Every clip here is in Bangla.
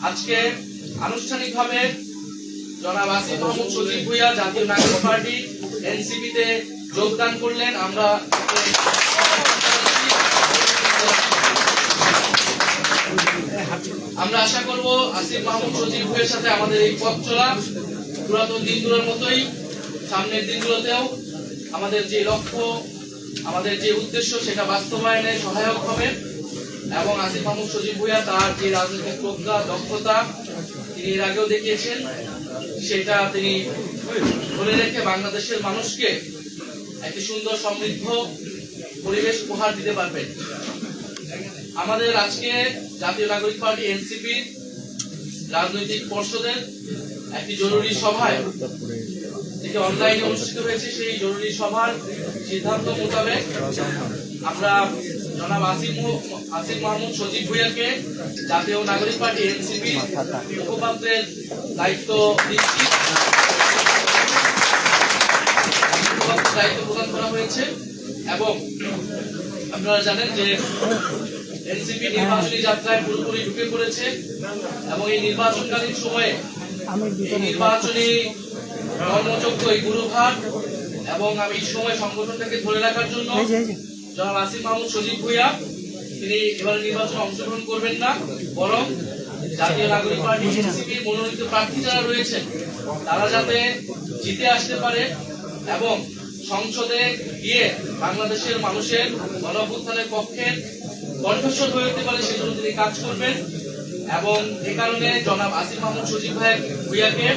আজকে আনুষ্ঠানিকভাবে জনাব আসিফ মাহমুদ সজীব ভুঁইয়া জাতীয় নাগরিক পার্টি এনসিপিতে যোগদান করলেন। আমরা আশা করব আসিফ মাহমুদ সজীব ভুঁইয়ার সাথে আমাদের এই পথ চলা পুরাতন দিনগুলোর মতোই সামনের দিনগুলোতেও আমাদের যে লক্ষ্য, আমাদের যে উদ্দেশ্য সেটা বাস্তবায়নে সহায়ক হবে এবং আসিফ মাহমুদ সজীব ভুঁইয়া তার যে রাজনৈতিক প্রজ্ঞা, দক্ষতা তিনি এর আগেও দেখিয়েছেন, সেটা তিনি ধরে রেখে বাংলাদেশের মানুষকে একটি সুন্দর সমৃদ্ধ পরিবেশ উপহার দিতে পারবেন। আমাদের আজকে জাতীয় নাগরিক পার্টি এনসিপি রাজনৈতিক পর্ষদের একটি জরুরি সভায় যেটি অনলাইনে অনুষ্ঠিত হয়েছে, সেই জরুরি সভার সিদ্ধান্ত মোতাবেক আমরা জনাব আসিফ মাহমুদ সজীব ভুঁইয়াকে জাতীয় নাগরিক পার্টি এনসিপি মুখপাত্রের দায়িত্ব দিচ্ছি, দায়িত্ব প্রদান করা হয়েছে। এবং আপনারা জানেন যে এনসিপি নির্বাচনী যাত্রায় পুরোপুরি ঢুকে পড়েছে এবং এই নির্বাচনকালীন সময়ে নির্বাচনী কর্মযজ্ঞ এই গুরুভার এবং আমি এই সময় সংগঠনটাকে ধরে রাখার জন্য জনাব আসিফ মাহমুদ সজীব ভুঁইয়া তিনি এবারে নির্বাচনে অংশগ্রহণ করবেন না, বরং জাতীয় নাগরিক পার্টি এনসিপি মনোনীত প্রার্থী যারা রয়েছেন তারা যাতে জিতে আসতে পারে এবং সংসদে গিয়ে বাংলাদেশের মানুষের গণঅভ্যুত্থানের পক্ষে কণ্ঠস্বর হয়ে উঠতে পারে সেজন্য তিনি কাজ করবেন। এবং এ কারণে জনাব আসিফ মাহমুদ সজীব ভুঁইয়াকে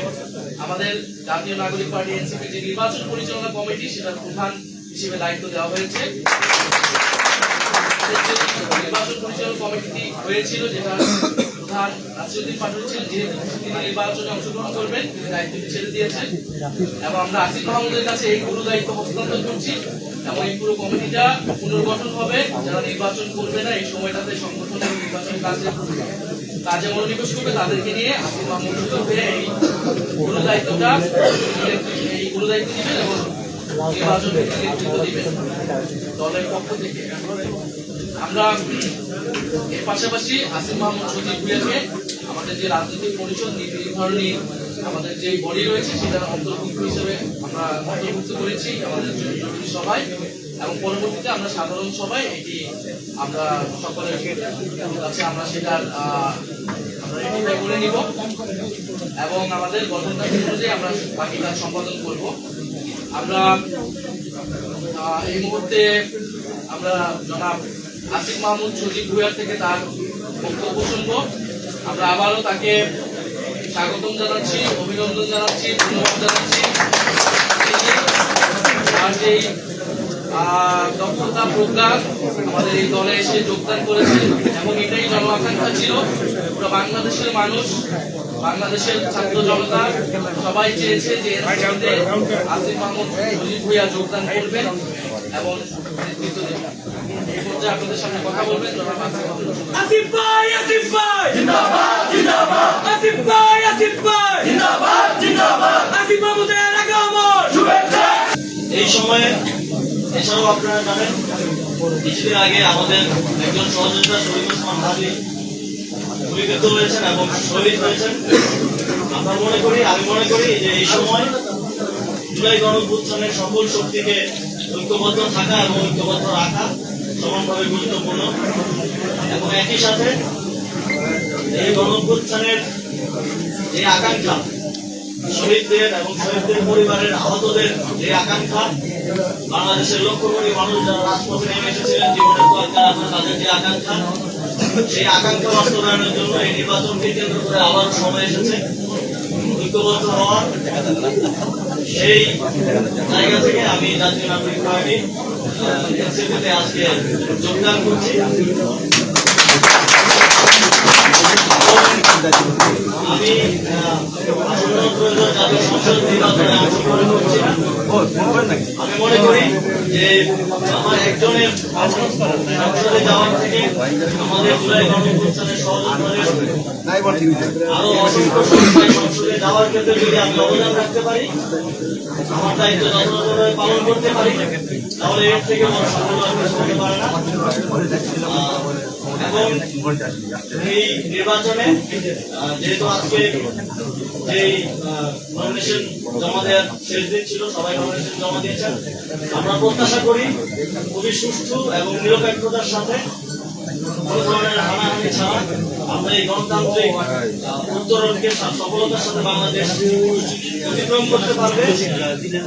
আমাদের জাতীয় নাগরিক পার্টি এনসিপি যে নির্বাচন পরিচালনা কমিটি সেটার প্রধান হিসেবে দায়িত্ব দেওয়া হয়েছে। নির্বাচন পরিচালনা কমিটি হয়েছিল যেটা প্রধান রাষ্ট্রপতি পাঠিয়েছিলেন, যেহেতু তিনি নির্বাচনে অংশগ্রহণ করবেন তিনি দায়িত্বটি ছেড়ে দিয়েছেন এবং আমরা আসিফ মাহমুদের কাছে এই পুরো দায়িত্ব হস্তান্তর করছি এবং এই পুরো কমিটিটা পুনর্গঠন হবে। যারা নির্বাচন করবে না এই সময়টাতে সংগঠনের নির্বাচন কাজে মনোনিবেশ করবে তাদেরকে নিয়ে আসিফ মাহমুদ এই পুরো দায়িত্বটা দিবেন এবং নির্বাচন নেতৃত্ব দিবেন দলের পক্ষ থেকে। আমরা এর পাশাপাশি আসিফ মাহমুদ সজীব ভুঁইয়াকে আমাদের যে রাজনৈতিক পরিষদ নীতি নির্ধারণী আমাদের যে বডি রয়েছে সেটার অন্তর্ভুক্ত হিসেবে আমরা অন্তর্ভুক্ত করেছি আমাদের জরুরি সভায় এবং পরবর্তীতে আমরা সাধারণ সভায় এটি আমরা সকলের কাছে আমরা সেটার আমরা করে নিব এবং আমাদের গঠনতান্ত্রিক অনুযায়ী আমরা বাকি কাজ সম্পাদন করব। আমরা এই মুহূর্তে আমরা জনাব আসিফ মাহমুদ সজীব ভুঁইয়ার থেকে তার বক্তব্য শুনবো। আমরা আবারও তাকে স্বাগতম জানাচ্ছি, অভিনন্দন জানাচ্ছি, ধন্যবাদ জানাচ্ছি। তার যে দক্ষতা, প্রজ্ঞা আমাদের এই দলে এসে যোগদান করেছে এবং এটাই জন আকাঙ্ক্ষা ছিল। পুরো বাংলাদেশের মানুষ, বাংলাদেশের ছাত্র জনতা সবাই চেয়েছে যে আসিফ মাহমুদ সজীব ভুঁইয়া যোগদান করবেন এবং নেতৃত্ব দেবেন। এই পর্যায়ে আপনাদের সামনে কথা বলবেন জনাব আসিফ ভাই। আসিফ ভাই জিন্দাবাদ, জিন্দাবাদ। আসিফ ভাই, আসিফ ভাই জিন্দাবাদ, জিন্দাবাদ। আসিফ মাহমুদের আগমন শুভেচ্ছা। এই সময়ে এছাড়াও আপনারা জানেন কিছুদিন আগে আমাদের একজন সহযোদ্ধা শরীফ ওসমান হাজি গুলিবিদ্ধ হয়েছেন এবং শহীদ হয়েছেন। আমি মনে করি যে এই সময় জুলাই গণঅভ্যুত্থানের সকল শক্তিকে ঐক্যবদ্ধ থাকা এবং ঐক্যবদ্ধ রাখা সমানভাবে গুরুত্বপূর্ণ এবং একই সাথে এই গণঅভ্যুত্থানের যে আকাঙ্ক্ষা, শহীদদের এবং শহীদদের পরিবারের আহতদের যে আকাঙ্ক্ষা, বাংলাদেশের লক্ষ কোটি মানুষ যারা রাজপথে নেমে এসেছিলেন জীবনের তোয়াক্কা রাখা তাদের যে আকাঙ্ক্ষা, সেই আকাঙ্ক্ষা বাস্তবায়নের জন্য এই নির্বাচনকে কেন্দ্র করে আবার সময় এসেছে ঐক্যবদ্ধ হওয়ার। সেই জায়গা থেকে আমি জাতীয় নাগরিক পার্টি এনসিপিতে আজকে যোগদান করছি। আমি জাতীয় সংসদ নির্বাচনে অংশগ্রহণ করছি। আমি মনে করি যে আমার একজনের সংসদে যাওয়ার থেকে আমাদের জুলাই গণঅভ্যুত্থানের সহযোগিতার আরো অসংখ্য সংখ্যায় সংসদে যাওয়ার ক্ষেত্রে যদি আমি অবদান রাখতে পারি, আমার দায়িত্ব যথাযথভাবে পালন করতে পারি, তাহলে এর থেকে বড় সাফল্য আর কিছু হতে পারে না। এবং এই নির্বাচনে যেহেতু আজকে যেই নমিনেশন জমা দেওয়ার শেষ দিন ছিল, সবাই নমিনেশন জমা দিয়েছেন, আমরা প্রত্যাশা করি খুবই সুষ্ঠু এবং নিরপেক্ষতার সাথে কোনো ধরনের হানাহানি ছাড়া আমরা এই গণতান্ত্রিক উত্তরণকে সফলতার সাথে বাংলাদেশ অতিক্রম করতে পারবে।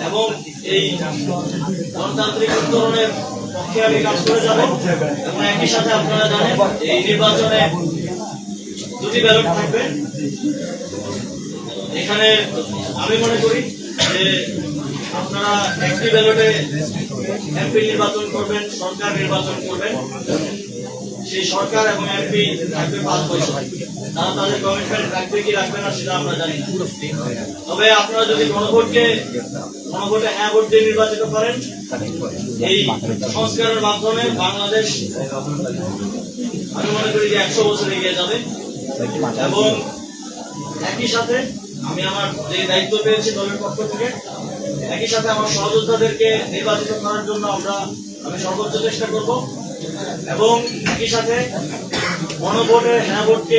এবং এই গণতান্ত্রিক উত্তরণের পক্ষে আমি কাজ করে যাব। এবং একই সাথে আপনারা জানেন এই নির্বাচনে দুটি ব্যালট থাকবে। এখানে আমি মনে করি যে আপনারা একটি ব্যালটে এমপি নির্বাচন করবেন, সরকার নির্বাচন করবেন। সেই সরকার এবং এমপি থাকবে 5 বছর। তারা তাদের কমিটমেন্ট রাখবে কি রাখবে না সেটা আমরা জানি না। তবে আপনারা যদি গণভোটে হ্যাঁ ভোট দিয়ে নির্বাচিত করেন, এই সংস্কারের মাধ্যমে বাংলাদেশ আমি মনে করি যে 100 বছর এগিয়ে যাবে। এবং একই সাথে আমি আমার যে দায়িত্ব পেয়েছি দলের পক্ষ থেকে, একই সাথে আমার সহযোদ্ধাদেরকে নির্বাচিত করার জন্য আমি সর্বোচ্চ চেষ্টা করব। এবং একই সাথে গণভোটে হ্যাঁ ভোটকে